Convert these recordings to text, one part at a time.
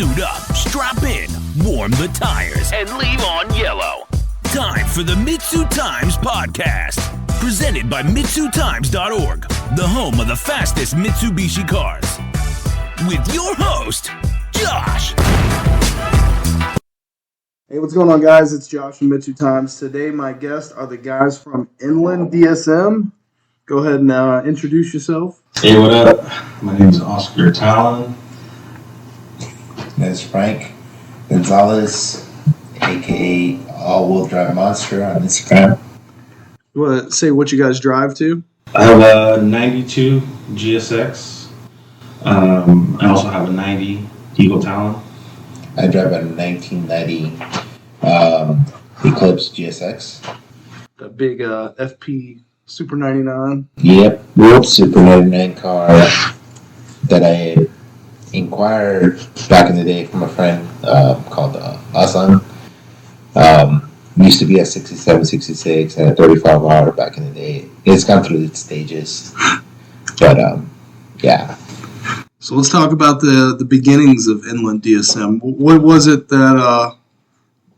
Suit up, strap in, warm the tires, and leave on yellow. Time for the MitsuTimes podcast. Presented by MitsuTimes.org, the home of the fastest Mitsubishi cars. With your host, Josh. Hey, what's going on, guys? It's Josh from MitsuTimes. Today, my guests are the guys from NLAND DSM. Go ahead and introduce yourself. Hey, what up? My name is Oscar Talon. That's Frank Gonzalez, aka All-Wheel Drive Monster on Instagram. You want to say what you guys drive to? I have a 92 GSX. I also have a 90 Eagle Talon. I drive a 1990 Eclipse GSX. The big FP Super 99. Yep, Super 99 car that I inquired back in the day from a friend called Asan. Used to be a 67, 66 and a 35R back in the day. It's gone through its stages. But, yeah. So let's talk about the beginnings of NLAND DSM. What was it that,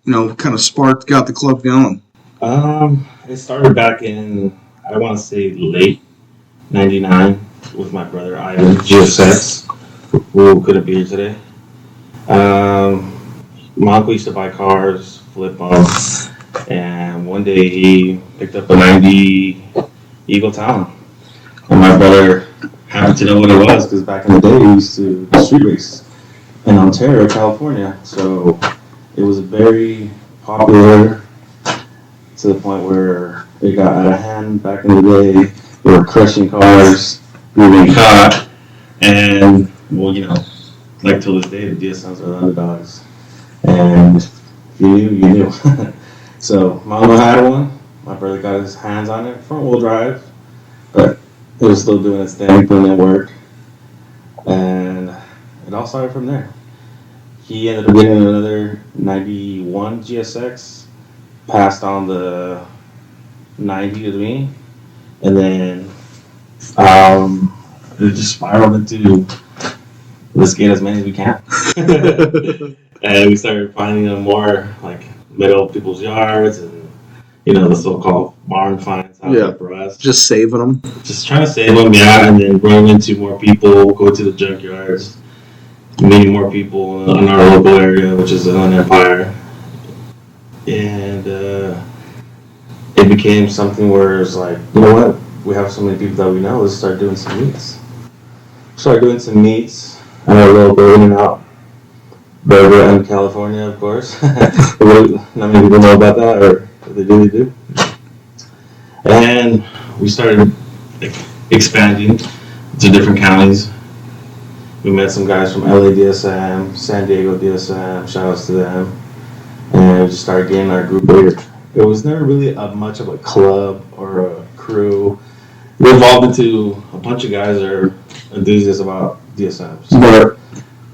kind of got the club going? It started back in, I want to say, late 99 with my brother Ivan, GSX, who couldn't be here today. My uncle used to buy cars, flip them, and one day he picked up a 90 Eagle Talon. And my brother happened to know what it was because back in the day he used to street race in Ontario, California. So it was very popular to the point where it got out of hand back in the day. They were crushing cars, we were being caught, and like till this day, the DSMs are the underdogs. And if you knew, you knew. So my uncle had one. My brother got his hands on it, front wheel drive, but it was still doing its thing, putting in work. And it all started from there. He ended up getting another 91 GSX, passed on the 90 to me, and then it just spiraled into let's get as many as we can. And we started finding them more like middle of people's yards and the so-called barn finds out there for us. Just saving them. Just trying to save them, and then run into more people, go to the junkyards, meeting more people in our local area, which is on Empire. And it became something where it's like, you know what? We have so many people that we know. Let's start doing some meets. Started doing some meets at our local In-N-Out Burger in California, of course. Not many people know about that, or if they do, they do. And we started expanding to different counties. We met some guys from LA DSM, San Diego DSM, shout outs to them. And we just started getting our group bigger. It was never really much of a club or a crew. We evolved into a bunch of guys that are enthusiasts about DSMs. But,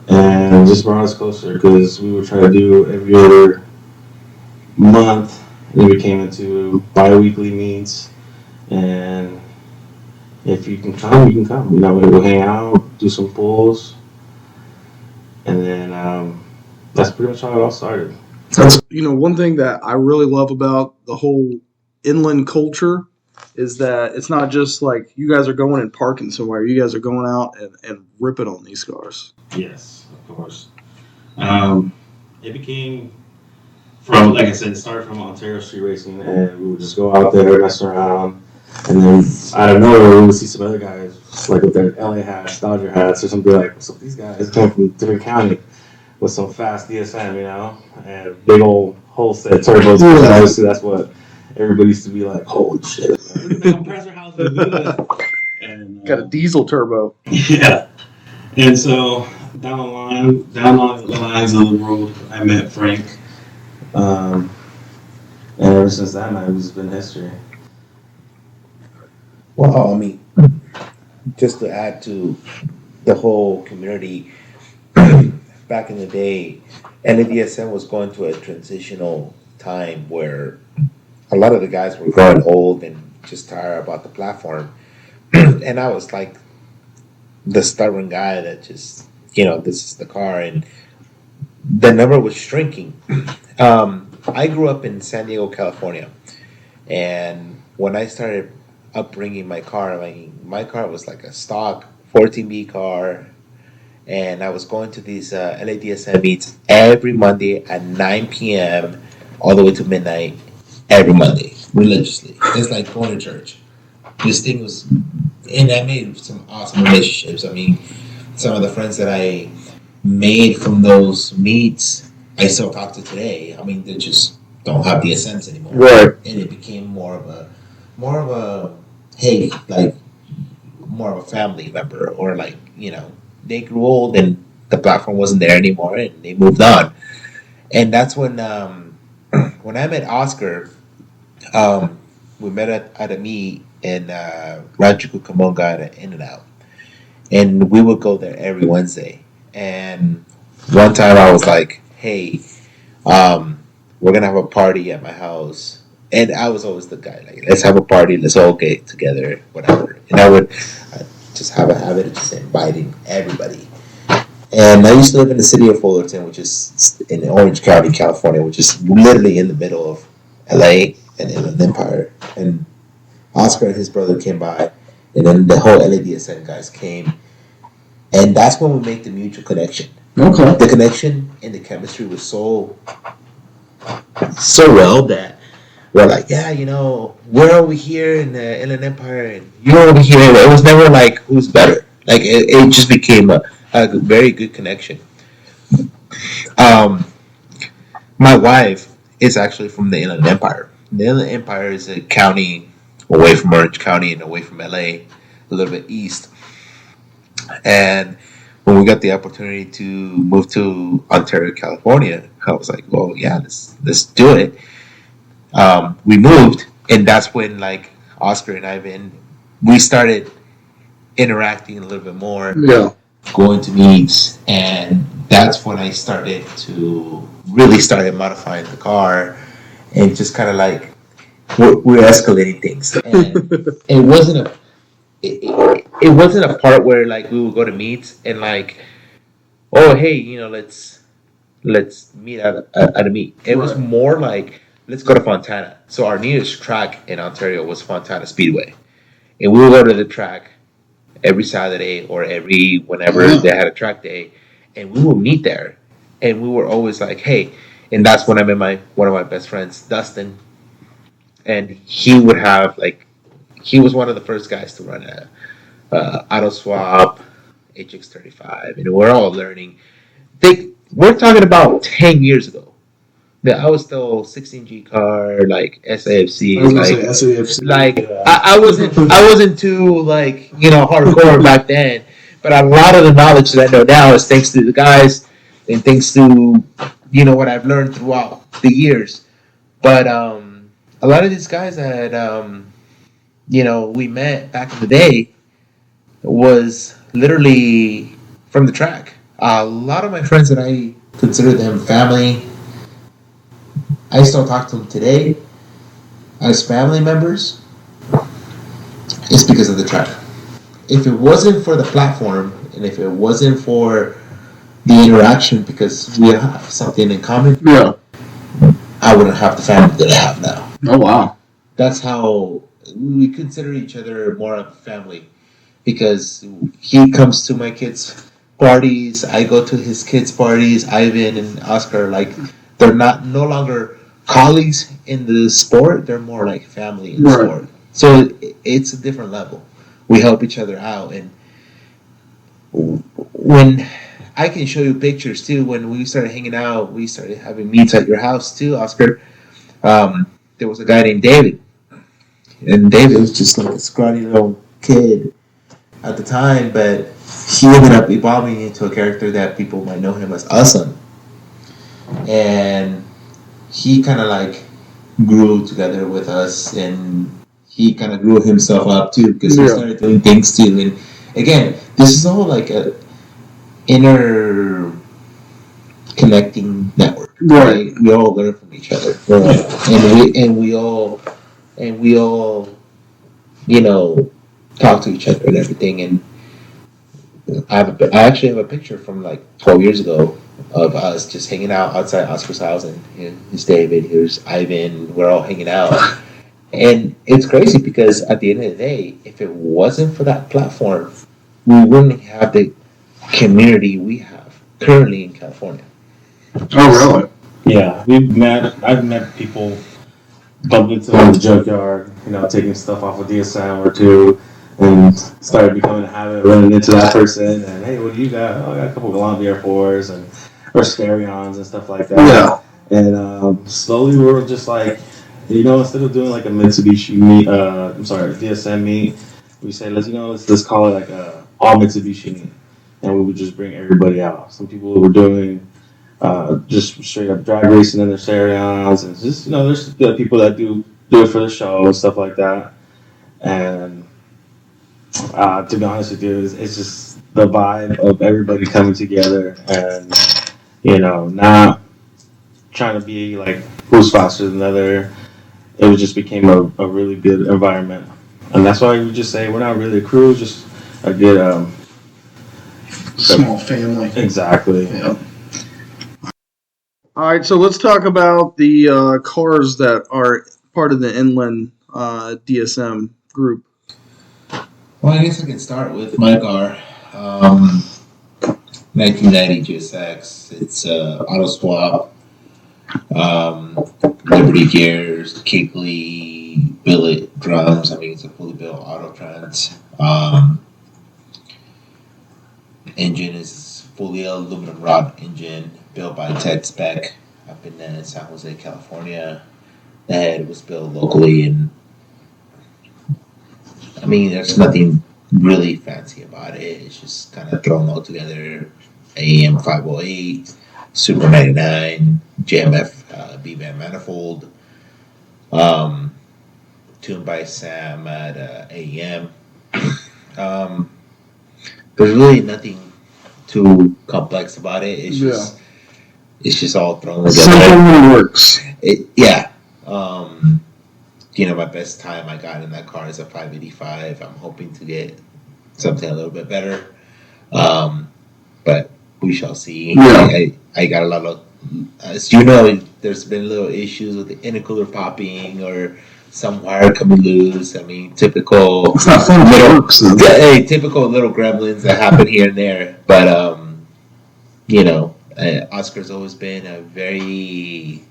and just brought us closer because we would try to do every other month. And then we came into bi-weekly meets. And if you can come, you can come. We'll hang out, do some pulls. And then that's pretty much how it all started. That's one thing that I really love about the whole inland culture is that it's not just like you guys are going and parking somewhere. You guys are going out and ripping on these cars. Yes, of course. It became from, like I said, it started from Ontario street racing, and we would just go out there, mess around, and then out of nowhere we would see some other guys like with their LA hats, Dodger hats, or something like. So these guys come from a different county with some fast DSM, and big old whole set turbos. Yeah. Obviously, that's what everybody used to be like, holy shit. Compressor house would do that. And, got a diesel turbo. Yeah. And so, down the lines of the road, I met Frank. And ever since that night, it's been history. well, just to add to the whole community, back in the day, NLAND was going through a transitional time where a lot of the guys were growing old and just tired about the platform. And I was like the stubborn guy that just, this is the car. And the number was shrinking. I grew up in San Diego, California, and when I started upbringing my car, my car was like a stock 14B car, and I was going to these NLAND DSM meets every Monday at 9 p.m. all the way to midnight every Monday, religiously. It's like going to church. This thing was, and I made some awesome relationships. I mean, some of the friends that I made from those meets, I still talk to today. I mean, they just don't have DSMs anymore. Right. And it became more of a, hey, like, more of a family member, or like, they grew old and the platform wasn't there anymore and they moved on. And that's when when I met Oscar, we met at a meet in Rancho Cucamonga at In-N-Out. And we would go there every Wednesday. And one time I was like, hey, we're going to have a party at my house. And I was always the guy, like, let's have a party, let's all get together, whatever. And I would just have a habit of just inviting everybody. And I used to live in the city of Fullerton, which is in Orange County, California, which is literally in the middle of LA and Inland Empire. And Oscar and his brother came by, and then the whole LADSN guys came. And that's when we made the mutual connection. Okay. The connection and the chemistry was so well that we're like, yeah, we're over here in the Inland Empire, and you're over here. It was never like who's better. Like it just became a very good connection. My wife is actually from the Inland Empire. The Inland Empire is a county away from Orange County and away from LA, a little bit east. And when we got the opportunity to move to Ontario, California, I was like, well, yeah, let's do it. We moved, and that's when, like, Oscar and Ivan, we started interacting a little bit more, going to meets, and that's when I started modifying the car, and just kind of like we're escalating things. And it wasn't a part where, like, we would go to meets and, like, oh, hey, let's meet at a meet. It was more like, let's go to Fontana. So our nearest track in Ontario was Fontana Speedway. And we would go to the track every Saturday or whenever they had a track day. And we would meet there. And we were always like, hey. And that's when I met one of my best friends, Dustin. And he would have, like, he was one of the first guys to run a auto swap, HX35. And we're all learning. We're talking about 10 years ago. I was still 16G car, like SAFC. SAFC. Like, I wasn't too, like, hardcore back then. But a lot of the knowledge that I know now is thanks to the guys and thanks to, what I've learned throughout the years. But a lot of these guys that, we met back in the day was literally from the track. A lot of my friends that I consider them family, I still talk to them today as family members. It's because of the track. If it wasn't for the platform, and if it wasn't for the interaction, because we have something in common, I wouldn't have the family that I have now. Oh, wow. That's how we consider each other more of a family, because he comes to my kids' parties, I go to his kids' parties. Ivan and Oscar, like, they're no longer colleagues in the sport, they're more like family in the sport. So it's a different level. We help each other out, and when I can show you pictures too, when we started hanging out, we started having meets at your house too, Oscar. There was a guy named David, and David was just like a scrawny little kid at the time, but he ended up evolving into a character that people might know him as Awesome. And he kind of like grew together with us, and he kind of grew himself up too, because he started doing things too. And again, this is all like a inner connecting network. Right? We all learn from each other, and we all talk to each other and everything. And I actually have a picture from like 12 years ago of us just hanging out outside Oscar's house, and here's David, here's Ivan, we're all hanging out. And it's crazy because at the end of the day, if it wasn't for that platform, we wouldn't have the community we have currently in California. Oh, really? Yeah, I've met people bumped into them in the junkyard, taking stuff off of DSM or two, and started becoming a habit running into that person. And hey, what do you got? Oh, I got a couple of Columbia 4s or Stereons and stuff like that. Yeah. And slowly we were just like, instead of doing like a Mitsubishi meet, DSM meet, we say let's call it like a all Mitsubishi meet, and we would just bring everybody out. Some people were doing just straight up drag racing in their Stereons, and just there's the people that do it for the show and stuff like that. And to be honest with you, it's just the vibe of everybody coming together and not trying to be like who's faster than the other. It just became a really good environment, and that's why we just say we're not really a crew, just a good small family. Exactly. Yeah. All right, so let's talk about the cars that are part of the NLAND DSM group. Well, I guess I can start with my car. 1990 GSX. It's auto swap. Liberty gears, Keighley billet drums. I mean, it's a fully built auto trans. Engine is fully aluminum rod engine built by Ted Speck up in San Jose, California. The head was built locally, and I mean, there's nothing really fancy about it. It's just kind of thrown all together. AM 508, Super 99, JMF B-band manifold, tuned by Sam at AEM. There's really nothing too complex about it. It's just all thrown together. Something works. My best time I got in that car is a 585. I'm hoping to get something a little bit better, but we shall see. Yeah. I got a lot of, as you know, there's been little issues with the intercooler popping or some wire coming loose. I mean, typical. It's not fun if it works. Typical little gremlins that happen here and there. But Oscar's always been a very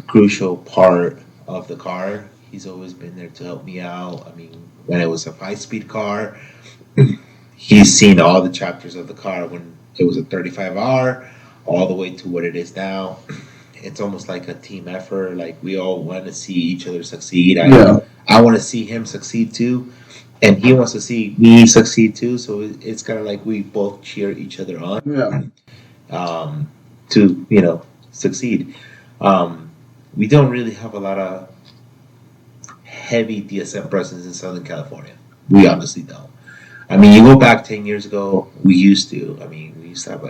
crucial part of the car. He's always been there to help me out. I mean, when it was a 5-speed car, he's seen all the chapters of the car when it was a 35R, all the way to what it is now. It's almost like a team effort. Like, we all want to see each other succeed. I want to see him succeed too, and he wants to see me succeed too. So it's kind of like we both cheer each other on. To succeed. We don't really have a lot of heavy DSM presence in Southern California. We honestly don't. I mean, you go back 10 years ago, we used to. I mean, we used to have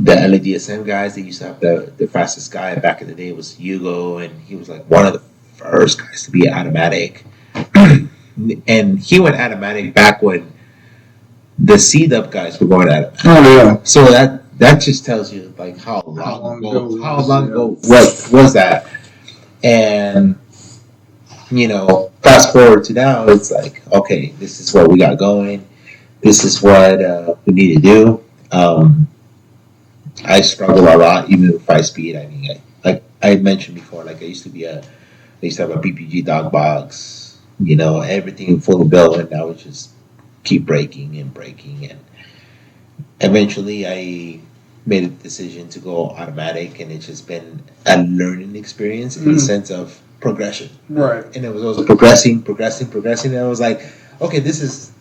the NLAND DSM guys. They used to have the fastest guy back in the day was Hugo, and he was like one of the first guys to be automatic. And he went automatic back when the C-Dub guys were going automatic. Oh, yeah. So that just tells you like how long ago what was that? And fast forward to now, it's like, okay, this is what we got going. This is what we need to do. I struggle a lot, even with 5-speed. I mean, like I mentioned before, like I used to have a PPG dog box, everything full of built, and I would just keep breaking, and eventually I made a decision to go automatic, and it's just been a learning experience in the sense of progression. Right. And it was also progressing, and I was like, okay, this is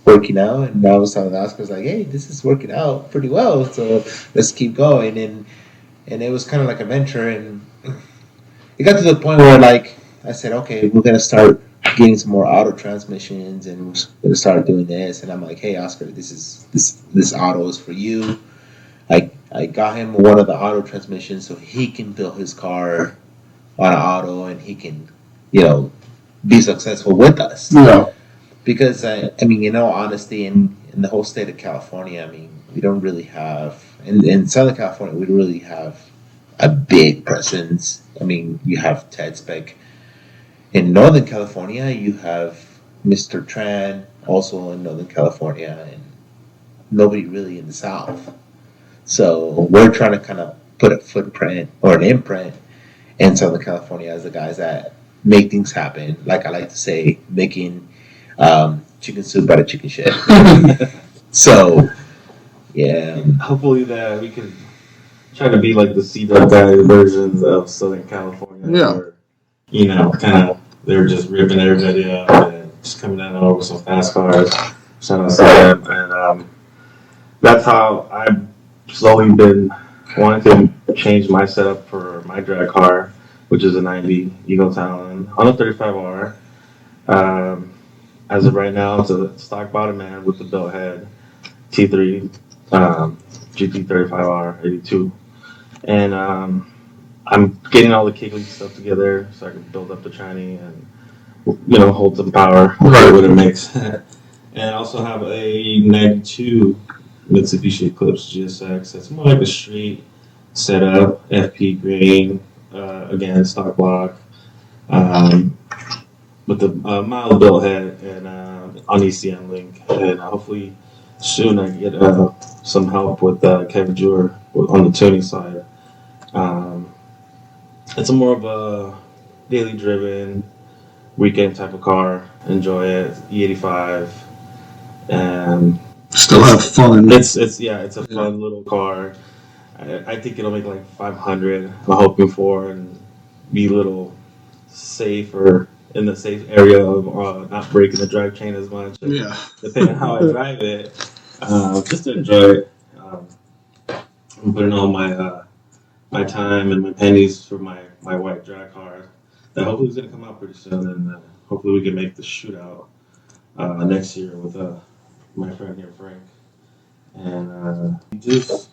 working out. And I was telling Oscar, like, hey, this is working out pretty well, so let's keep going. And it was kind of like a venture, and it got to the point where, like, I said, okay, we're gonna start getting some more auto transmissions, and we're gonna start doing this. And I'm like, hey, Oscar, this auto is for you. I got him one of the auto transmissions so he can build his car on an auto, and he can, be successful with us. Yeah. Because, I mean, in all honesty, in the whole state of California, I mean, we don't really have in Southern California. We don't really have a big presence. I mean, you have Ted Spec. In Northern California, you have Mr. Tran, also in Northern California, and nobody really in the South. So we're trying to kind of put a footprint or an imprint in Southern California as the guys that make things happen. Like I like to say, making chicken soup out of chicken shit. So, yeah. Hopefully that we can try to be like the C-Dub guy versions of Southern California. Yeah. Where, you know, kind of they're just ripping everybody up and just coming down over some fast cars. Shout out to them. And that's how I've slowly been wanting to change my setup for my drag car, which is a 90 Eagle Talon on a 35R. As of right now, it's a stock bottom end with the built head T3 GT35R 82. And I'm getting all the Kigley stuff together so I can build up the tranny and, you know, hold some power with a mix. And I also have a 92 Mitsubishi Eclipse GSX. It's more like a street setup, FP green, again, stock block, with the mild built head and on ECM link. And hopefully soon I get some help with Kevin Jewer on the tuning side. It's a more of a daily driven weekend type of car. Enjoy it. E85. And Still have fun. it's a fun little car. I think it'll make like 500. I'm hoping for, and be a little safer in the safe area of not breaking the drive chain as much. Yeah. Depending on how I drive it, just to enjoy it. I'm putting all my time and my pennies for my white drag car that hopefully is going to come out pretty soon, and hopefully we can make the shootout next year with my friend here, Frank. And just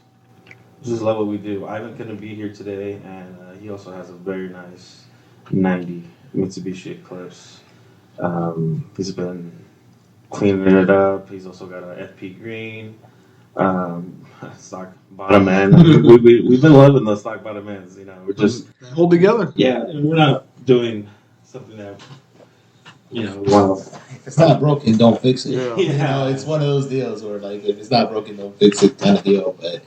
love what we do. Ivan's going to be here today, and he also has a very nice 90 Mitsubishi Eclipse. He's been cleaning it up. He's also got a FP green. Stock bottom end. We've been loving the stock bottom ends. You know, we're just hold together. Yeah, and we're not doing something that, you know, wow. If it's not broken, don't fix it. Yeah. You know, it's one of those deals where, like, if it's not broken, don't fix it kind of deal. But,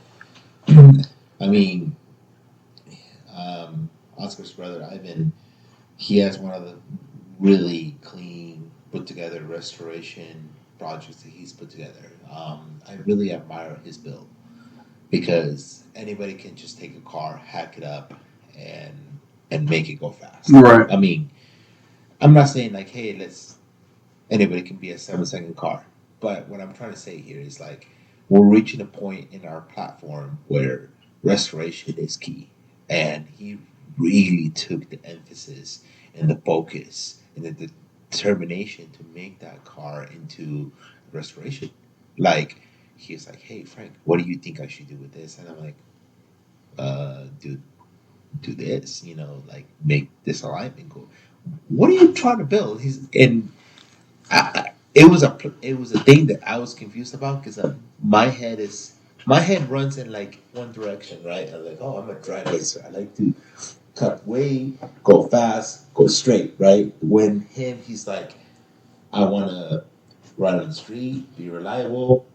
I mean, Oscar's brother, Ivan, he has one of the really clean, put-together restoration projects that he's put together. I really admire his build because anybody can just take a car, hack it up, and make it go fast. Right. I mean, I'm not saying like, hey, anybody can be a 7-second car. But what I'm trying to say here is like, we're reaching a point in our platform where restoration is key. And he really took the emphasis and the focus and the determination to make that car into restoration. Like, he was like, hey, Frank, what do you think I should do with this? And I'm like, do this, you know, like make this alignment go. What are you trying to build? It was a thing that I was confused about because my head runs in like one direction, right? I'm like, oh, I'm a drag racer. I like to cut way, go fast, go straight, right? When he's like, I want to ride on the street, be reliable,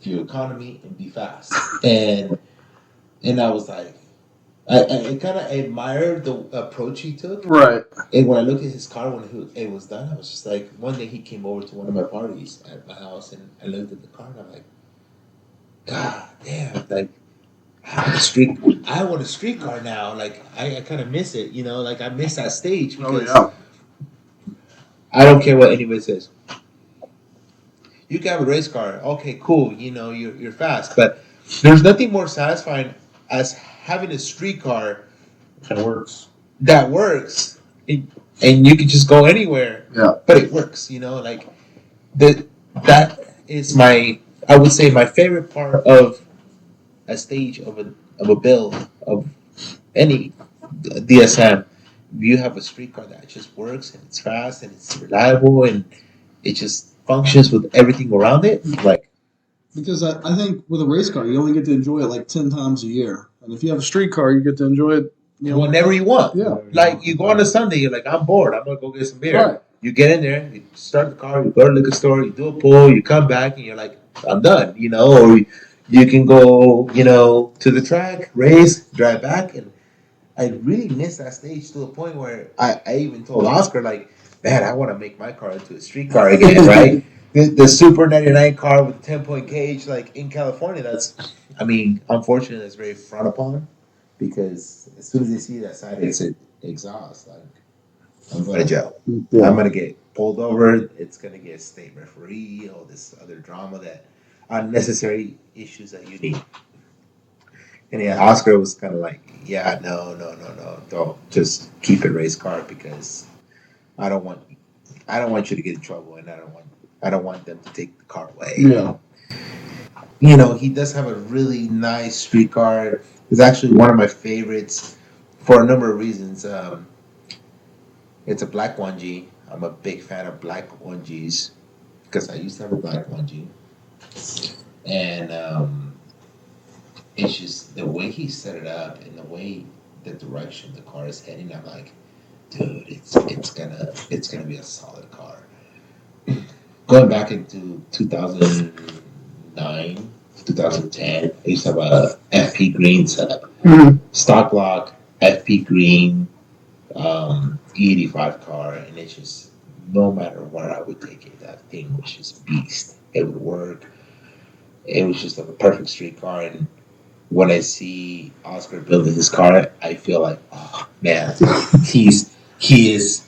fuel economy, and be fast. And I was like, I kind of admired the approach he took. Right. And when I looked at his car when it was done, I was just like, one day he came over to one of my parties at my house, and I looked at the car, and I'm like, God damn, like, I want a street car now. Like, I kind of miss it, you know, like I miss that stage. Because I don't care what anybody says. You can have a race car. Okay, cool. You know, you're fast. But there's nothing more satisfying as having a street car That works. And you can just go anywhere. Yeah. But it works, you know, like that is I would say my favorite part of a stage of a build of any DSM. You have a street car that just works and it's fast and it's reliable and it just functions with everything around it. Like, Because I think with a race car, you only get to enjoy it like 10 times a year. And if you have a street car, you get to enjoy it, whenever you want. Yeah. Like, you go on a Sunday, you're like, I'm bored. I'm going to go get some beer. Right. You get in there, you start the car, you go to the liquor store, you do a pull, you come back, and you're like, I'm done, Or you can go, to the track, race, drive back. And I really missed that stage to a point where I even told Oscar, like, man, I want to make my car into a street car again, right? The Super 99 car with 10-point cage, like, in California, unfortunately, that's very frowned upon. Because as soon as they see that side exhaust, like, I'm going to jail. Yeah. I'm going to get pulled over. It's going to get a state referee, all this other drama, that unnecessary issues that you need. And yeah, Oscar was kind of like, yeah, no, don't just keep it race car, because I don't want you to get in trouble, and I don't want them to take the car away. Yeah. He does have a really nice street car. It's actually one of my favorites for a number of reasons. It's a black 1G. I'm a big fan of black 1Gs because I used to have a black 1G. And it's just the way he set it up and the way the direction the car is heading. I'm like, dude, it's gonna be a solid car. Going back into 2009, 2010, I used to have a FP green setup. Mm-hmm. Stock block, FP green, E85 car, and it's just, no matter where I would take it, that thing was just beast. It would work. It was just like a perfect street car. And when I see Oscar building his car, I feel like, oh man, he is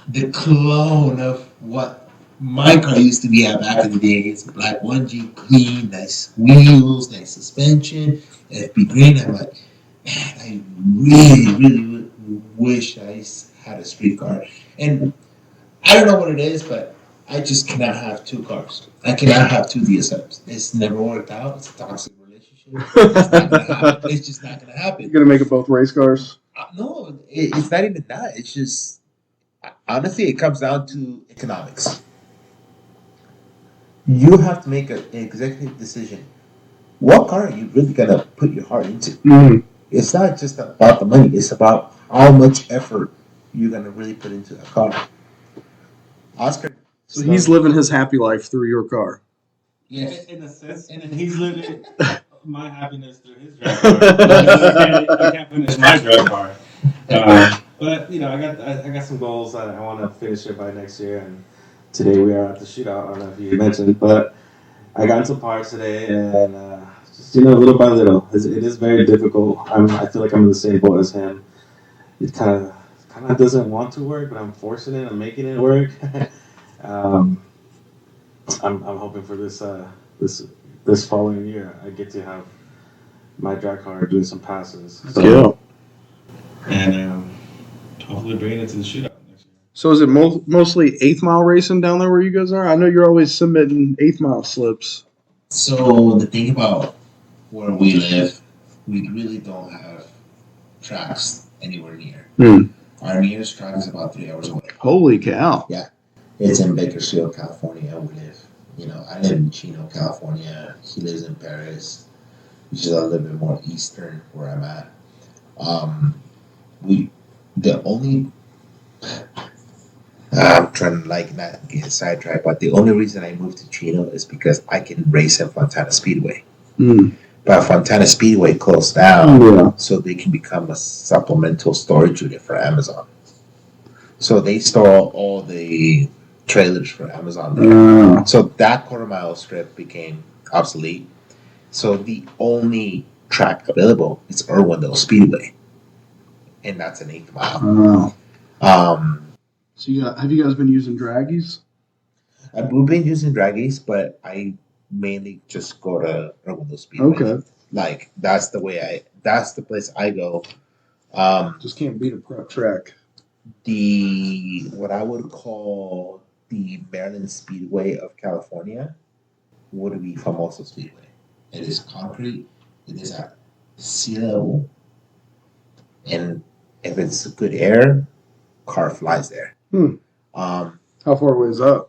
the clone of what my car used to be at back in the day. It's a black 1G, clean, nice wheels, nice suspension, FP green. I'm like, man, I really wish I had a street car. And I don't know what it is, but I just cannot have two cars. I cannot have two DSMs. It's never worked out. It's a toxic relationship. It's not going to happen. It's just not going to happen. You're going to make it both race cars? No, it's not even that. It's just, honestly, it comes down to economics. You have to make an executive decision. What car are you really going to put your heart into? Mm-hmm. It's not just about the money. It's about how much effort you're going to really put into that car. Oscar. So he's living his happy life through your car. Yes. In a sense. And then he's living my happiness through his drag car. I can't finish my drag car. But, I got some goals. I want to finish it by next year. And today we are at the Shootout. I don't know if you mentioned, but I got some parts today. And just, little by little. It is very difficult. I feel like I'm in the same boat as him. It kind of doesn't want to work, but I'm forcing it. I'm making it work. I'm hoping for this following year I get to have my drag car doing some passes. So, and hopefully bring it to the Shootout next year. So is it mostly 8th mile racing down there where you guys are? I know you're always submitting 8th mile slips. So the thing about where we live, we really don't have tracks anywhere near. Our nearest track is about 3 hours away. Holy cow. Yeah. It's in Bakersfield, California. We live. I live in Chino, California. He lives in Paris, which is a little bit more eastern where I'm at. I'm trying to not get sidetracked, but the only reason I moved to Chino is because I can race at Fontana Speedway. But Fontana Speedway closed down, so they can become a supplemental storage unit for Amazon. So they store all the trailers for Amazon there. So that quarter-mile strip became obsolete. So the only track available is Irwindale Speedway, and that's an 8th mile. So have you guys been using draggies? We've been using draggies, but I mainly just go to Irwindale Speedway. Okay. Like that's the place I go. Just can't beat a prep track. What I would call the Maryland Speedway of California would be Famoso Speedway. It is concrete. It is at sea level, and if it's good air, car flies there. How far away is that?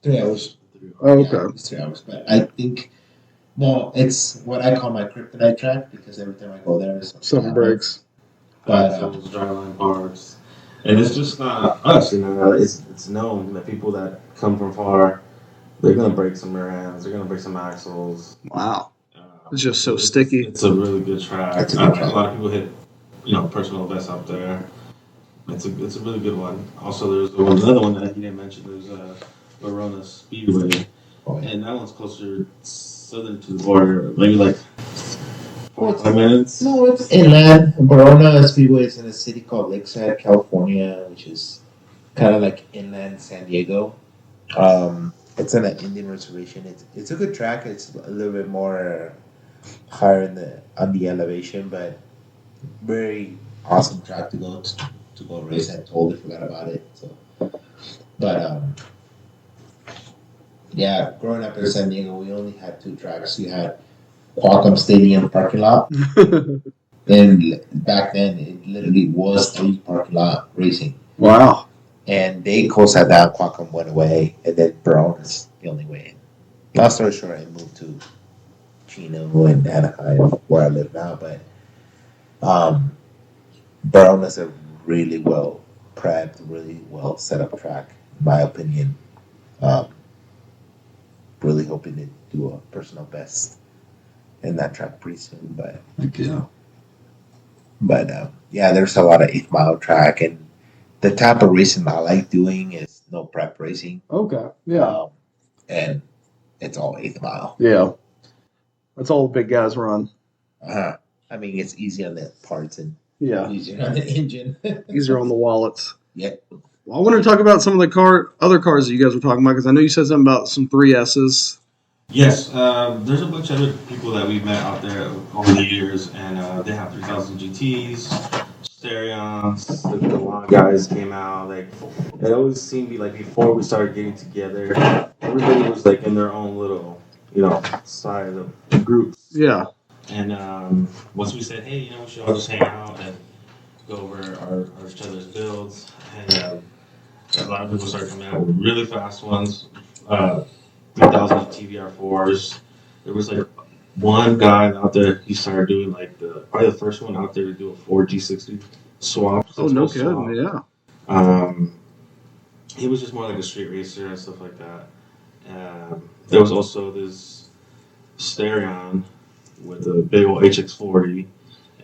3 hours. Oh, okay. Yeah, it's 3 hours. But I think No, it's what I call my kryptonite track because every time I go there, Something breaks. But Axles, driveline parts, and it's just not us. It's known that people that come from far, they're gonna break some rear ends, they're gonna break some axles. Wow. It's just so sticky. It's a really good track. A lot of people hit, personal bests out there. It's a really good one. Also, there's another one that you didn't mention. There's Verona Speedway, and that one's closer southern to the border, maybe like 45 minutes. No, it's inland. Verona Speedway is in a city called Lakeside, California, which is kind of like inland San Diego. It's on an Indian reservation. It's a good track. It's a little bit more higher on the elevation, but very awesome track to go race. I totally forgot about it. So, but yeah, growing up in San Diego, we only had two tracks. You had Qualcomm Stadium parking lot. Then back then, it literally was 3 parking lot racing. Wow. And they closed that down. Qualcomm went away, and then Verona's the only way in. Long story short, I moved to Chino and Anaheim, where I live now. But Verona's a really well prepped, really well set up track, in my opinion. Really hoping to do a personal best in that track pretty soon. But yeah, there's a lot of 8-mile track, and the type of racing I like doing is no prep racing. Okay. Yeah. And it's all 8th mile. Yeah. That's all the big guys run. I mean, it's easy on the parts and easier on the engine. Easier on the wallets. Yeah. Well, I want to talk about some of the other cars that you guys were talking about, because I know you said something about some 3S's. Yes, there's a bunch of other people that we've met out there over the years, and they have 3000 GTs, Stereons, the long guys came out. Like, it always seemed to be like before we started getting together, everybody was like in their own little, side of the groups. Yeah. And once we said, hey, we should all just hang out and go over our each other's builds, and a lot of people started coming out with really fast ones. 3000 TVR4s. There was like one guy out there. He started doing like probably the first one out there to do a 4G60 swap. Oh, no kidding! Yeah. He was just more like a street racer and stuff like that. There was also this Stereon with a big old HX40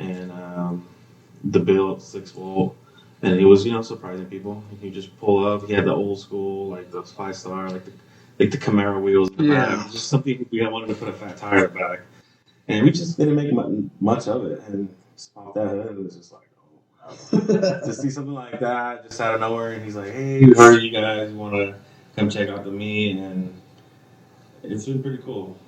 and the build 6-volt. And he was, surprising people. He just pull up. He had the old school, like the 5-star, like the Camaro wheels. Yeah. Just something we wanted to put a fat tire back. And we just didn't make much of it. And just popped that head. It was just like, oh, wow. To see something like that, just out of nowhere. And he's like, hey, we heard you guys want to come check out the meet. And it's been pretty cool.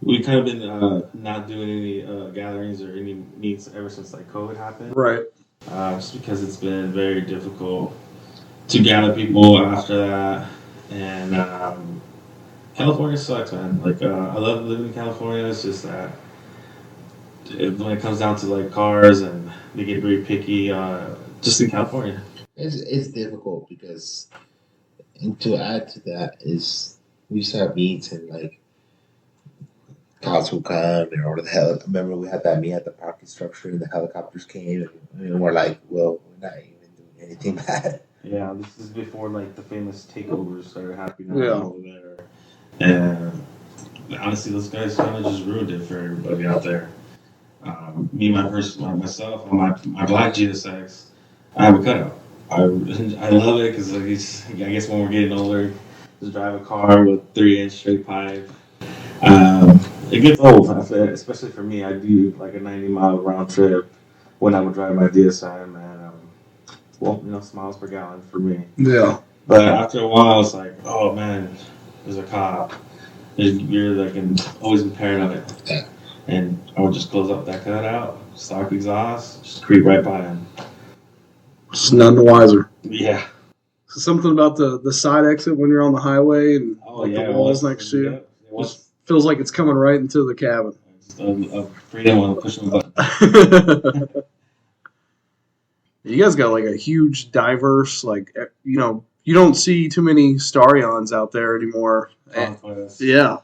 We've kind of been not doing any gatherings or any meets ever since like COVID happened. Right. Just because it's been very difficult to gather people after that. And California sucks, man. Like, I love living in California. It's just that when it comes down to like cars and they get very picky, just in California. It's difficult because, and to add to that is we used to have meets and like cops will come and or the hell. Remember we had that meet at the parking structure and the helicopters came and we're like, well, we're not even doing anything bad. Yeah, this is before like the famous takeovers started happening over there. And honestly, those guys kind of just ruined it for everybody out there. Me, myself, on my black GSX, I have a cutout. I love it because I guess when we're getting older, just drive a car with 3-inch straight pipe. It gets old, especially for me. I do like a 90-mile round trip when I would drive my DSM, and smiles per gallon for me. Yeah. But after a while, it's like, oh man, there's a cop. You're like always in paranoid. Yeah. And I would just close up that cutout, stock exhaust, just creep right by him. Just none the wiser. Yeah. So something about the side exit when you're on the highway and the walls next to you. Just feels like it's coming right into the cabin. A freedom on pushing the button. You guys got like a huge, diverse, like, you don't see too many Starions out there anymore. Yeah.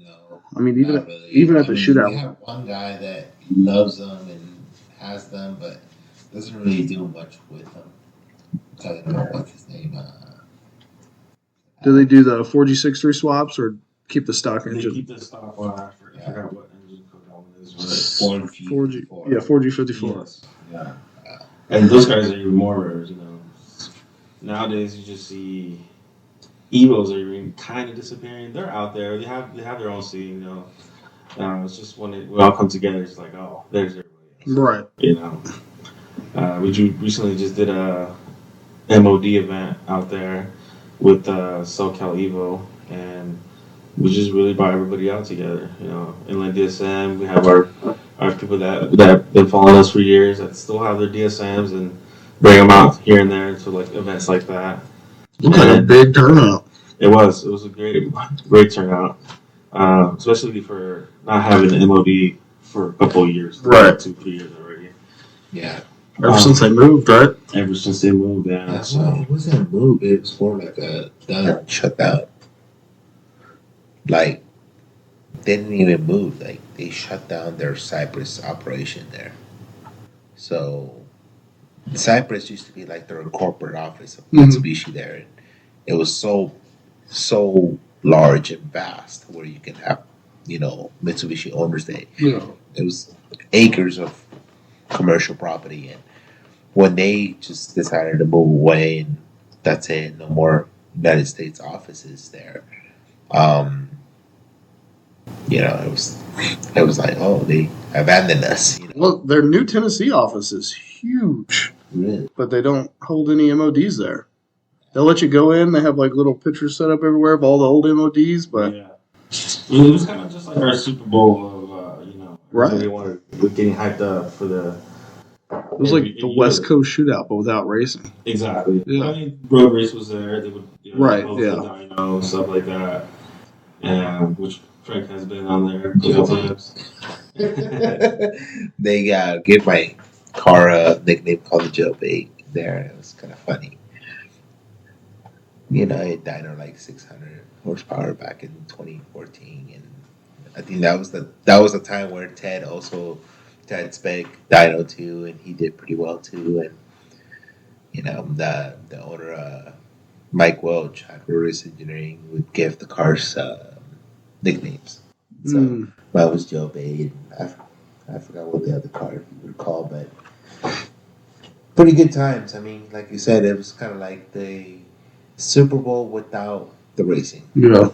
No. I mean, even not really. even at the shootout. We have one guy that loves them and has them, but doesn't really do much with them. I don't know what's his name. Do they do the 4G63 swaps or keep the stock They engine? keep the stock one. I forgot what engine code that one is. 4G, yeah, 4G54. Yes. Yeah. And those guys are even more rare, you know. Nowadays, you just see Evos are even kind of disappearing. They're out there. They have their own scene, you know. It's just when we all come together, it's like, oh, there's everybody else. Right. You know. We recently just did a MOD event out there with SoCal Evo, and we just really brought everybody out together. You know, NLAND DSM. We have our people that have been following us for years that still have their DSMs and bring them out here and there to like events like that. Looked like a big turnout. It was a great turnout, especially for not having an MOD for a couple of years, right? 2-3 years already. Yeah. Ever since they moved, right? Ever since they moved, yeah. That's why it wasn't a move. It was more like a done shutdown. Like, they didn't even move. Like, they shut down their Cyprus operation there. So, Cyprus used to be like their corporate office of Mitsubishi there. And it was so large and vast where you can have, you know, Mitsubishi owners there. Yeah. It was acres of commercial property, and when they just decided to move away, and that's it, no more United States offices there. You know, it was like, oh, they abandoned us. You know? Well, their new Tennessee office is huge, Really? but they don't hold any MODs there. They'll let you go in. They have like little pictures set up everywhere of all the old MODs, but yeah, it was kind of just like our Super Bowl of you know, right. We're getting hyped up for the. It was like the West Coast Shootout, but without racing. Exactly. Yeah. I mean, road race was there. They would, you know, right. host Yeah. the dyno, stuff like that, and which Frank has been on there a couple times. They gave my car a nickname called the Jailbait there. It was kind of funny. You know, it dyno like 600 horsepower back in 2014, and I think that was the time where Ted spec dyno too, and he did pretty well too. And you know, the owner Mike Welch at Race Engineering would give the cars nicknames. So mine was Joe Bay, and I forgot what the other car you would call, but pretty good times. I mean, like you said, it was kind of like the Super Bowl without the racing. Yeah.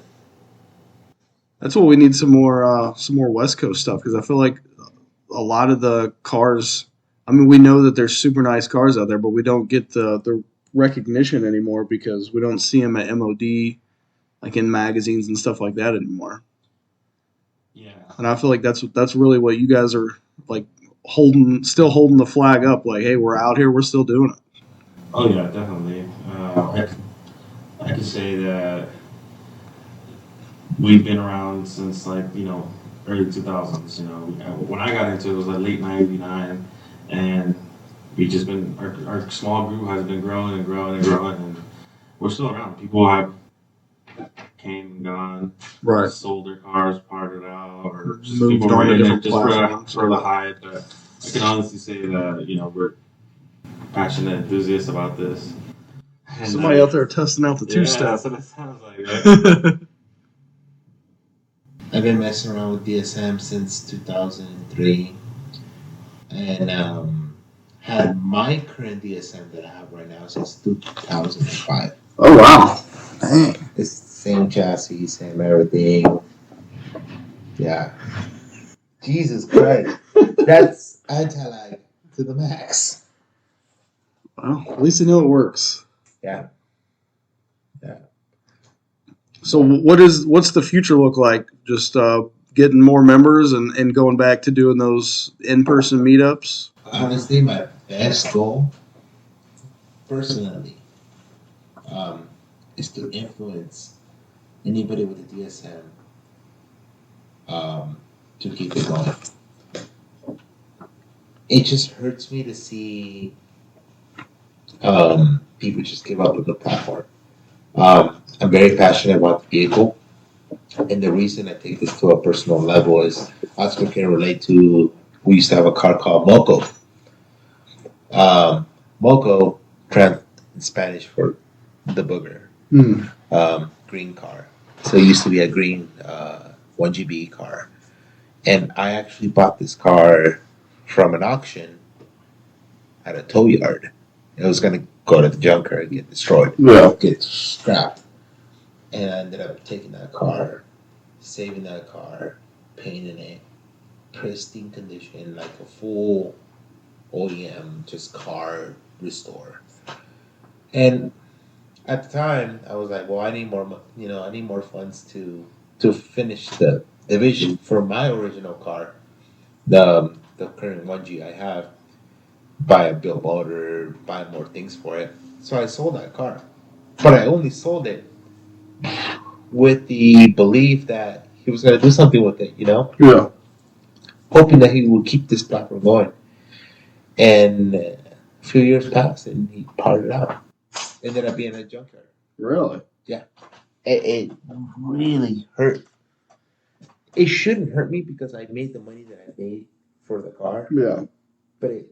That's what we need, some more West Coast stuff, because I feel like a lot of the cars, I mean, we know that there's super nice cars out there, but we don't get the recognition anymore because we don't see them at MOD, like in magazines and stuff like that anymore. Yeah. And I feel like that's really what you guys are like still holding the flag up, like, hey, we're out here, we're still doing it. Oh yeah, definitely. I could say that we've been around since like, you know, early 2000s. You know, when I got into it was like late '99, and we just been our small group has been growing and growing and growing, and we're still around. People have came and gone, right? Sold their cars, parted out, or just moved people on to different just platforms for the hype. But I can honestly say that, you know, we're passionate enthusiasts about this. And somebody out there testing out the two-step. That's what it sounds like. Right? I've been messing around with DSM since 2003, and had my current DSM that I have right now since 2005. Oh wow! Dang. It's the same chassis, same everything. Yeah. Jesus Christ, that's anti-lag to the max. Well, at least you know it works. Yeah. So what's the future look like? Just getting more members and going back to doing those in-person meetups? Honestly, my best goal, personally, is to influence anybody with a DSM to keep it going. It just hurts me to see people just give up on the platform. I'm very passionate about the vehicle. And the reason I take this to a personal level is Oscar can relate to. We used to have a car called Moco. Moco, in Spanish for the booger. Green car. So it used to be a green 1GB car. And I actually bought this car from an auction at a tow yard. It was going to go to the junker and get destroyed. Yeah. Get scrapped. And I ended up taking that car, saving that car, painting it, pristine condition, like a full OEM, just car restore. And at the time, I was like, well, I need more, I need more funds to finish the division for my original car, the current 1G I have, buy a build motor, buy more things for it. So I sold that car. But I only sold it with the belief that he was going to do something with it, Yeah. hoping that he would keep this platform going. And a few years passed and he parted out. Ended up being a junkyard. Really? Yeah. It really hurt. It shouldn't hurt me because I made the money that I made for the car. Yeah. But I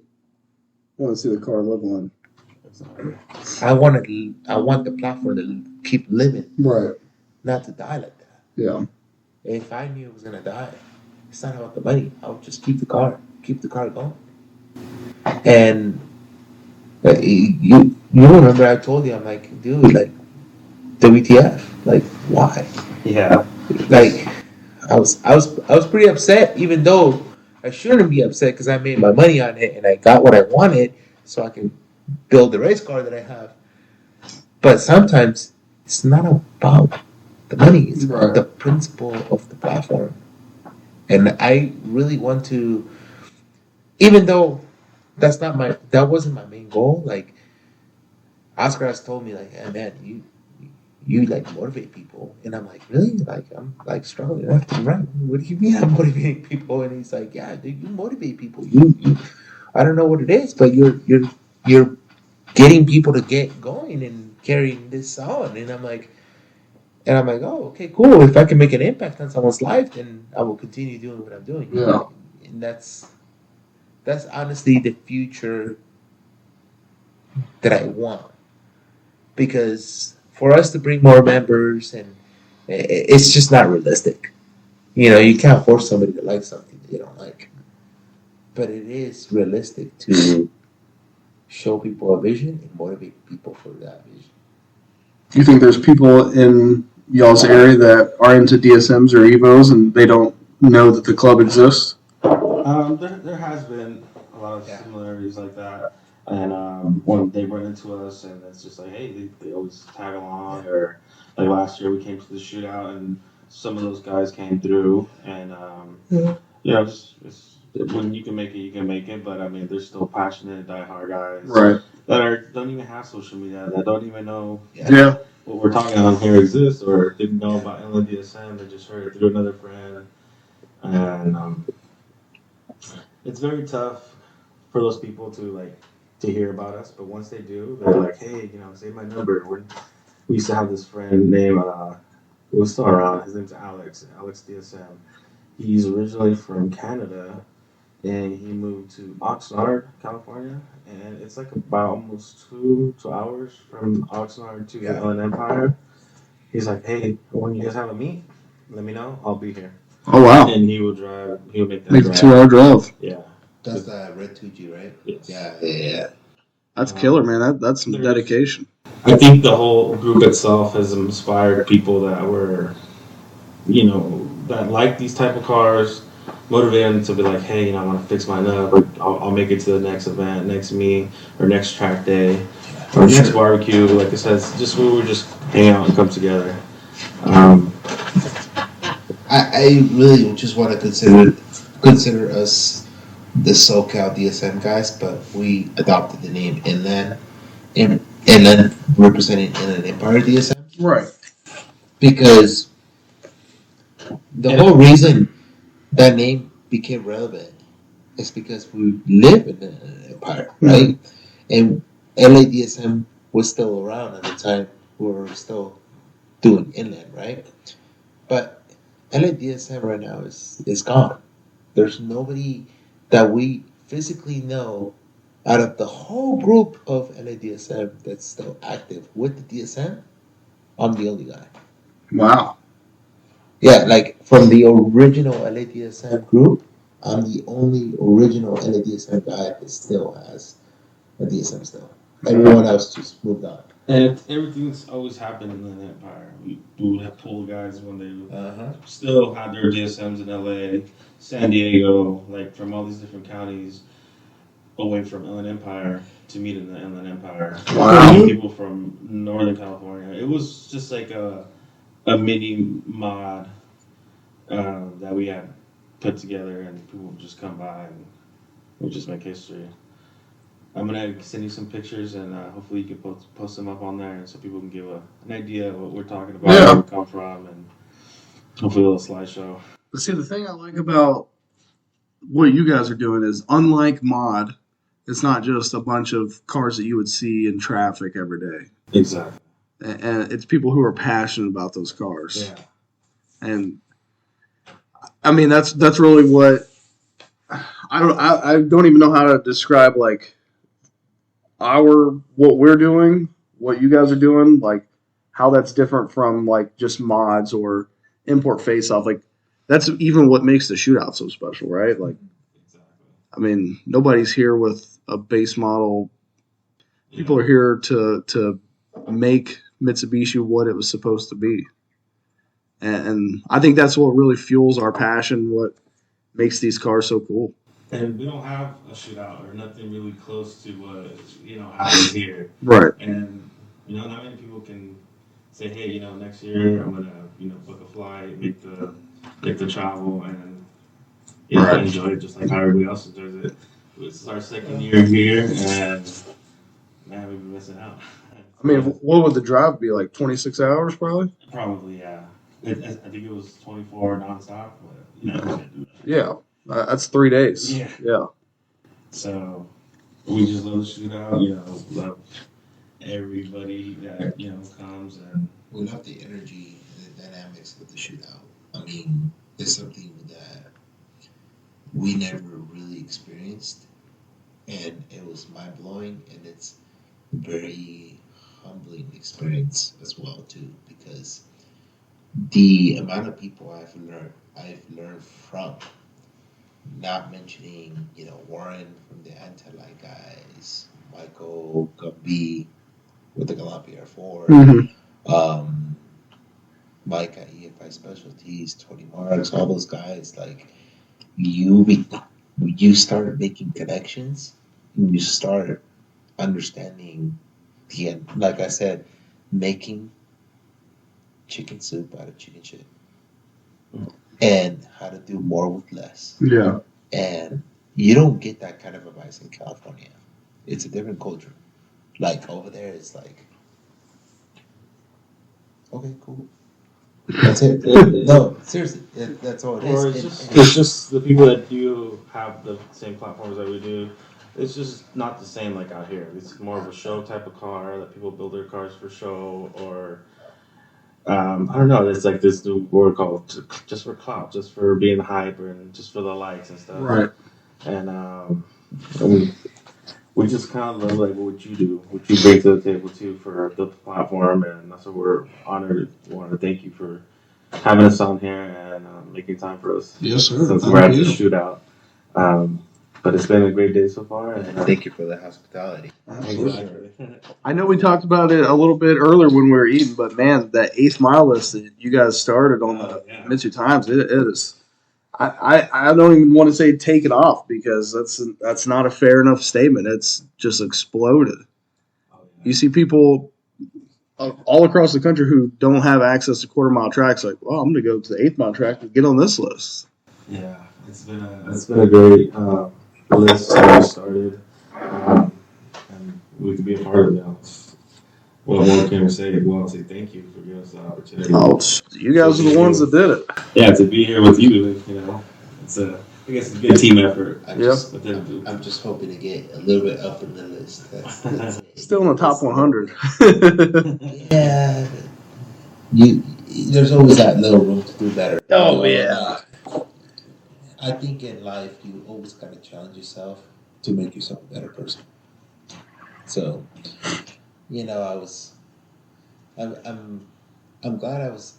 want to see the car live on. I want the platform to keep living. Right. Not to die like that. Yeah. If I knew it was gonna die, it's not about the money. I would just keep the car going. And you remember I told you, I'm like, dude, like WTF, like why? Yeah. Like I was pretty upset, even though I shouldn't be upset because I made my money on it and I got what I wanted, so I can build the race car that I have. But sometimes it's not about the money; it's about the principle of the platform. And I really want to, even though that wasn't my main goal. Like Oscar has told me, like, hey man, you like motivate people, and I'm like, really? Like I'm like struggling left and right. What do you mean I'm motivating people? And he's like, yeah, dude, you motivate people. You I don't know what it is, but you're getting people to get going and carrying this on. And I'm like, oh, okay, cool. If I can make an impact on someone's life, then I will continue doing what I'm doing. Yeah. And that's honestly the future that I want. Because for us to bring more members, and it's just not realistic. You can't force somebody to like something that you don't like. But it is realistic to show people a vision and motivate people for that vision. Do you think there's people in y'all's area that are into DSMs or Evos and they don't know that the club exists? There has been a lot of similarities like that. And when they run into us, and it's just like, hey, they always tag along. Or like last year, we came to the shootout, and some of those guys came through. And when you can make it, you can make it. But I mean, there's still passionate, diehard guys that don't even have social media, that don't even know what we're talking on here exists, or didn't know about NLAND DSM. They just heard it through another friend. And it's very tough for those people to hear about us, but once they do, they're like, hey, save my number. We used to have this friend named, who was still around, his name's Alex DSM. He's originally from Canada, and he moved to Oxnard, California, and it's like about almost 2 hours from Oxnard to the Inland Empire. He's like, hey, when you guys have a meet, let me know, I'll be here. Oh, wow. And he'll make that drive. A 2-hour drive. Yeah. That's the Red 2G, right? Yes. Yeah. That's killer, man. That's some dedication. I think the whole group itself has inspired people that were, that like these type of cars, motivate them to be like, hey, I want to fix mine up, or I'll make it to the next event, next meet, or next track day, or next barbecue. Like I said, it's just we would just hang out and come together. I really just want to consider us the SoCal DSM guys, but we adopted the name Inland, representing Inland Empire DSM. Right. Because the whole reason that name became relevant is because we live in the Empire, right? And LA DSM was still around at the time. We were still doing Inland, right? But NLAND DSM right now is gone. There's nobody that we physically know out of the whole group of NLAND DSM that's still active with the DSM. I'm the only guy. Wow. Yeah, like from the original NLAND DSM group, I'm the only original NLAND DSM guy that still has a DSM still. Everyone else just moved on. And everything's always happened in the Empire. We would have pool guys when they still had their DSMs in LA, San Diego, like from all these different counties away from Inland Empire to meet in the Inland Empire. Wow. People from Northern California. It was just like a mini mod that we had put together, and people would just come by and we just make history. I'm gonna send you some pictures, and hopefully you can post them up on there, so people can give an idea of what we're talking about, where we come from, and hopefully a little slideshow. But see, the thing I like about what you guys are doing is, unlike mod, it's not just a bunch of cars that you would see in traffic every day. Exactly. And it's people who are passionate about those cars. Yeah. And I mean, that's really what I don't even know how to describe, like, what we're doing, what you guys are doing, like how that's different from like just mods or import face off. Like, that's even what makes the shootout so special, right? Like, Exactly. I mean, nobody's here with a base model. People are here to make Mitsubishi what it was supposed to be. And I think that's what really fuels our passion, what makes these cars so cool. And we don't have a shootout or nothing really close to what happens here. Right. And not many people can say, hey, next year I'm gonna book a flight, make the travel, and enjoy it just like how everybody else enjoys it. This is our second year here, and man, we've been missing out. I mean, what would the drive be, like 26 hours probably? Probably, yeah. I think it was 24 nonstop, but we can't do that. Yeah. That's 3 days. Yeah. So we just love the shootout. Love everybody that comes, and We love the energy and the dynamics of the shootout. I mean, it's something that we never really experienced, and it was mind blowing, and it's a very humbling experience as well too, because the amount of people I've learned from. Not mentioning, Warren from the Anti-Light guys, Michael Gumby with the Columbia 4, Mike at EFI Specialties, Tony Marks, all those guys. Like, you start making connections, and you start understanding like I said, making chicken soup out of chicken shit. And how to do more with less. Yeah. And you don't get that kind of advice in California. It's a different culture. Like, over there, it's like, okay, cool. That's it. No, seriously, that's all it is. Or it's just the people that do have the same platforms that we do. It's just not the same like out here. It's more of a show type of car that people build their cars for show, or I don't know. There's like this new word called just for clout, just for being hype, and just for the likes and stuff. Right. And we just kind of love like what you do, what you bring to the table too for the platform, and that's what we're honored. We want to thank you for having us on here and making time for us. Yes, sir. Since we're at the shootout. But it's been a great day so far. And, thank you for the hospitality. Absolutely. I know we talked about it a little bit earlier when we were eating, but man, that 8th mile list that you guys started on the MitsuTimes, it is. I don't even want to say take it off, because that's not a fair enough statement. It's just exploded. You see people all across the country who don't have access to quarter-mile tracks, like, well, I'm going to go to the 8th mile track and get on this list. Yeah, it's been a great list that we started, and we could be a part of it. What more can we say? We want to say thank you for giving us the opportunity. Oh, you guys are the ones that did it. Yeah, to be here with you, it's I guess it's a good team effort. I'm just hoping to get a little bit up in the list. That's Still in the top 100. Yeah, there's always that little room to do better. Oh, yeah. I think in life you always gotta challenge yourself to make yourself a better person. So, I'm glad I was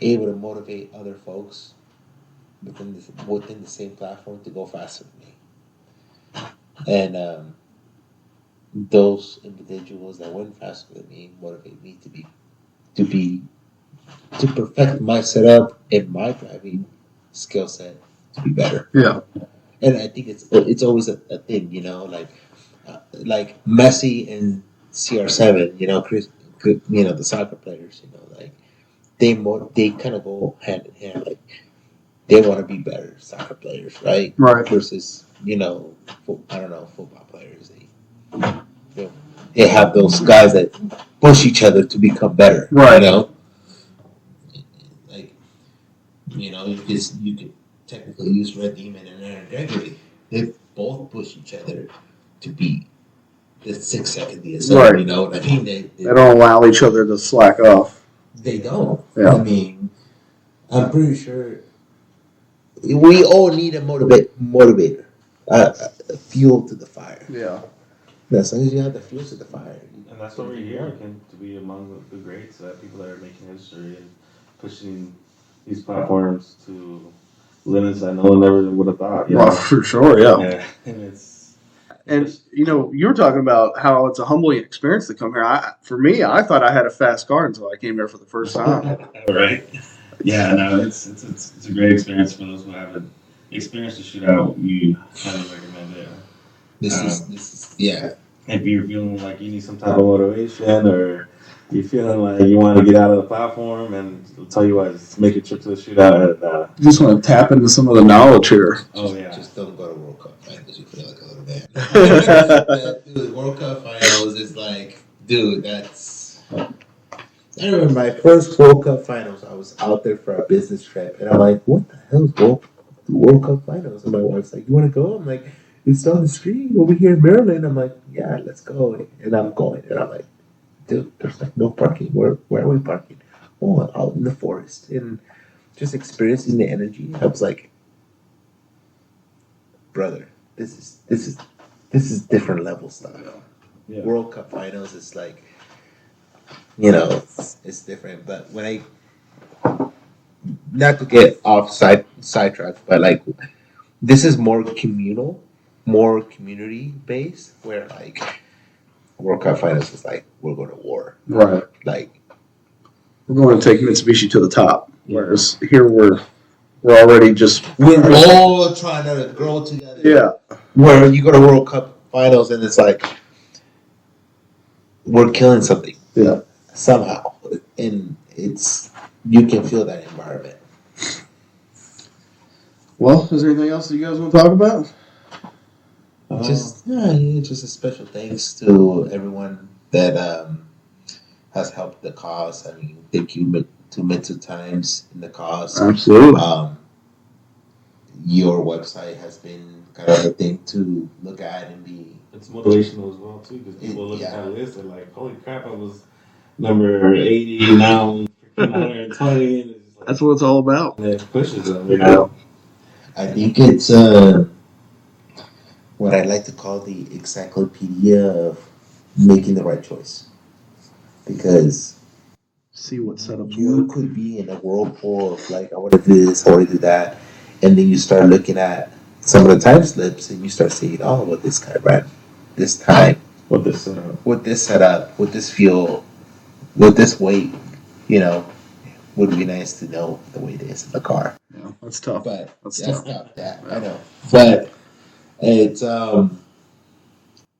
able to motivate other folks within the same platform to go faster than me. And those individuals that went faster than me motivate me to perfect my setup and my driving skill set to be better. Yeah. And I think it's always a thing, like Messi and CR7, Chris, the soccer players, like they kind of go hand in hand, like they want to be better soccer players, right? Right. Versus, football players. They have those guys that push each other to become better, right? Like, you could technically use Red Demon and Aaron Gregory. They both push each other to be the 6-second DSM. Right. You know what I mean? They don't allow each other to slack off. They don't. Yeah. I mean, I'm pretty sure we all need a motivator, a fuel to the fire. Yeah. As long as you have the fuel to the fire. And that's what we're here, to be among the greats, people that are making history and pushing these platforms to limits that no one ever would have thought. Well, for sure, yeah. And you were talking about how it's a humbling experience to come here. For me, I thought I had a fast car until I came here for the first time. Right. Yeah, no, it's a great experience for those who haven't experienced the shootout. We highly recommend it. This is If you're feeling like you need some type of motivation, or you're feeling like you want to get out of the platform, and I'll tell you what, just make a trip to the shootout. And you just want to tap into some of the knowledge here. Oh yeah. Just don't go to World Cup finals. You feel like a little man. Dude, World Cup finals is like, dude, that's. I remember my first World Cup finals. I was out there for a business trip, and I'm like, "What the hell is World Cup finals?" And my wife's like, "You want to go?" I'm like, "It's on the screen over here in Maryland." I'm like, "Yeah, let's go." And I'm going, and I'm like, "Dude, there's like no parking. Where are we parking?" Oh, out in the forest, and just experiencing the energy. I was like, "Brother, this is different level stuff." Yeah. World Cup finals is like, it's different. But when not to get off sidetracked, but like, this is more communal, more community based, where like World Cup finals is like, we're going to war, right? Like, we're going to take Mitsubishi to the top. Whereas here we're already we're all trying to grow together. Yeah. Where you go to World Cup finals and it's like, we're killing something. Yeah. Somehow, and you can feel that environment. Well, is there anything else that you guys want to talk about? Just a special thanks to everyone that has helped the cause. I mean, thank you to MitsuTimes in the cause. Absolutely. Your website has been kind of a thing to look at and be. It's motivational as well too, because people look at that list and like, holy crap, I was number 80, now 120. And it's just like, that's what it's all about. And it pushes them, I think it's what I like to call the encyclopedia of making the right choice. Because see what setups you work. could be in a whirlpool of like, I want to do this, I want to do that, and then you start looking at some of the time slips and you start saying, oh, well, this guy ran this time, with this setup, with this fuel, with this weight, would be nice to know the weight is in the car. Yeah, that's tough. But that's tough. Yeah. I know. But it's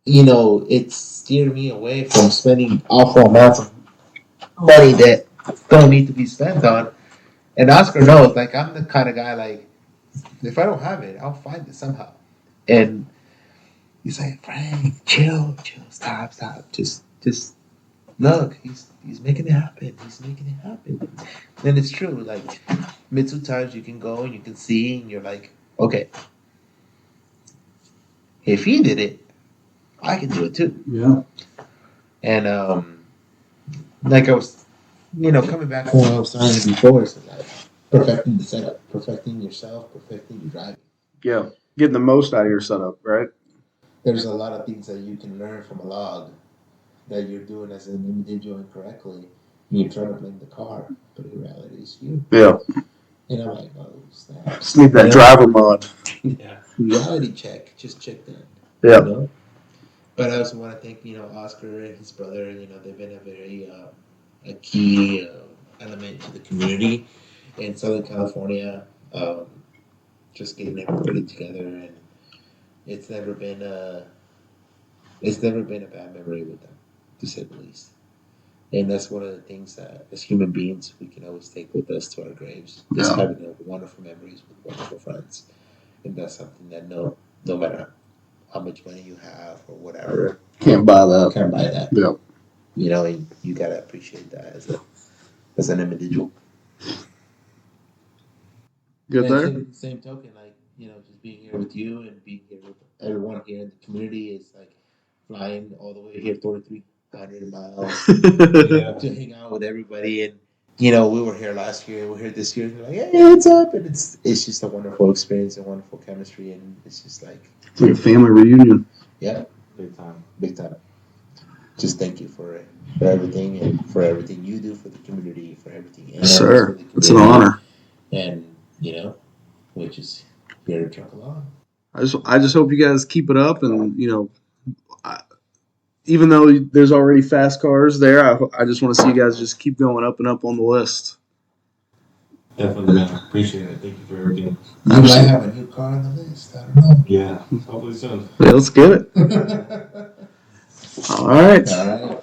it steered me away from spending awful amounts of money that don't need to be spent on. And Oscar knows, like, I'm the kind of guy, like, if I don't have it, I'll find it somehow. And he's like, Frank, chill, stop, just look, he's making it happen. He's making it happen. And it's true. Like, MitsuTimes, you can go and you can see, and you're like, okay, if he did it, I can do it too. Yeah. And like I was coming back from what I was saying before, it's like perfecting the setup, perfecting yourself, perfecting your driving. Yeah, getting the most out of your setup, right? There's a lot of things that you can learn from a log that you're doing as an individual incorrectly. You're trying to blame the car, but in reality, it's you. Yeah. And I'm like, oh, snap. Just need that driver mod. Yeah. Reality check. Just check that. Yeah. But I also want to thank, Oscar and his brother. They've been a very a key element to the community in Southern California. Just getting everybody together, and it's never been a bad memory with them, to say the least. And that's one of the things that, as human beings, we can always take with us to our graves. Just having wonderful memories with wonderful friends, and that's something that no matter how much money you have or whatever, Can't buy that. can't buy that. Yeah. And you gotta appreciate that as an individual. Good there. Same token, just being here with you and being here with everyone here in the community is like flying all the way here 3,300 miles to hang out with everybody. And we were here last year, we're here this year. And like, hey, what's up? And it's just a wonderful experience and wonderful chemistry, and it's just like It's like a family reunion. Yeah, Big time. big time. Just thank you for everything and for everything you do for the community, for everything. Yes, sir. It's an honor. And we're just here to truck along. I just hope you guys keep it up, and even though there's already fast cars there, I just want to see you guys just keep going up and up on the list. Definitely, man. Appreciate it. Thank you for everything. You might have a new car on the list. I don't know. Yeah. Hopefully soon. Yeah, let's get it. All right. All right.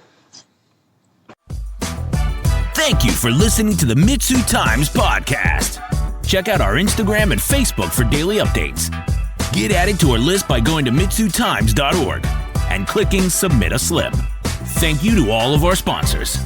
Thank you for listening to the MitsuTimes podcast. Check out our Instagram and Facebook for daily updates. Get added to our list by going to MitsuTimes.org and clicking Submit a Slip. Thank you to all of our sponsors.